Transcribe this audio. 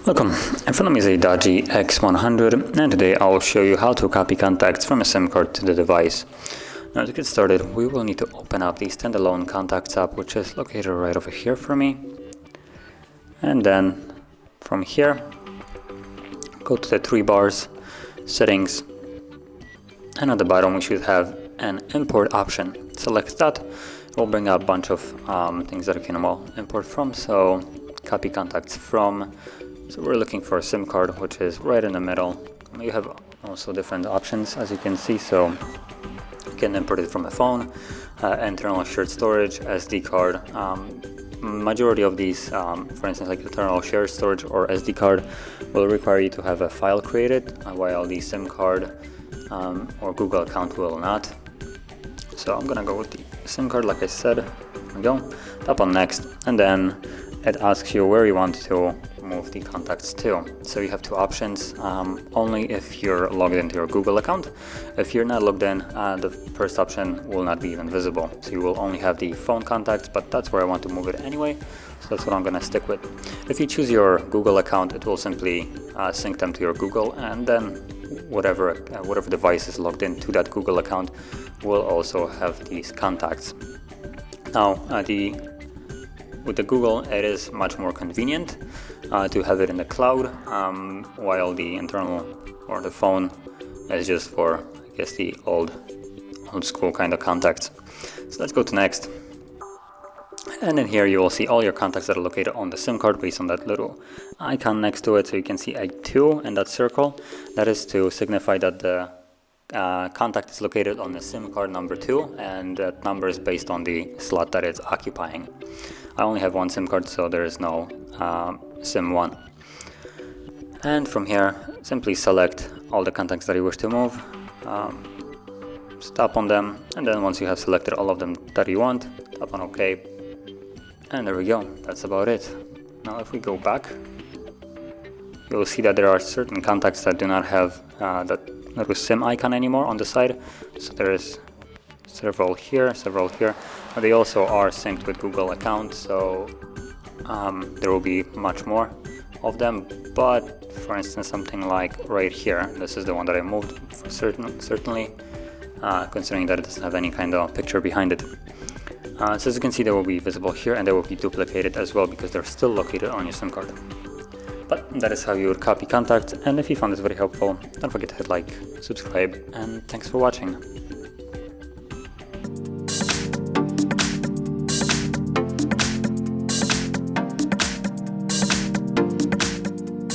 Welcome, in front of me is a DOOGEE X100, and today I will show you how to copy contacts from a SIM card to the device. Now to get started, we will need to open up the standalone contacts app, which is located right over here for me. And then from here, go to the three bars, settings, and at the bottom we should have an import option. Select that, it will bring up a bunch of things that you can import from, so copy contacts from. So we're looking for a SIM card, which is right in the middle. You have also different options, as you can see, so you can import it from a phone, internal shared storage, SD card. Majority of these, for instance, like internal shared storage or SD card, will require you to have a file created, while the SIM card or Google account will not. So I'm gonna go with the SIM card, like I said. There we go. Tap on next, and then it asks you where you want to move the contacts to. So you have two options, only if you're logged into your Google account. If you're not logged in, the first option will not be even visible. So you will only have the phone contacts, but that's where I want to move it anyway. So that's what I'm gonna stick with. If you choose your Google account, it will simply sync them to your Google, and then whatever device is logged into that Google account will also have these contacts. Now, with the Google, it is much more convenient to have it in the cloud, while the internal or the phone is just for, I guess, the old school kind of contacts. So let's go to next. And in here you will see all your contacts that are located on the SIM card based on that little icon next to it. So you can see a 2 in that circle. That is to signify that the contact is located on the SIM card number 2, and that number is based on the slot that it's occupying. I only have one SIM card, so there is no SIM 1. And from here, simply select all the contacts that you wish to move, tap on them, and then once you have selected all of them that you want, tap on OK, and there we go. That's about it. Now if we go back, you'll see that there are certain contacts that do not have that little SIM icon anymore on the side. So there is several here, but they also are synced with Google account, so there will be much more of them. But for instance, something like right here, this is the one that I moved certainly, considering that it doesn't have any kind of picture behind it. So as you can see, they will be visible here, and they will be duplicated as well because they're still located on your SIM card. But that is how you would copy contacts, and if you found this very helpful, don't forget to hit like, subscribe, and thanks for watching.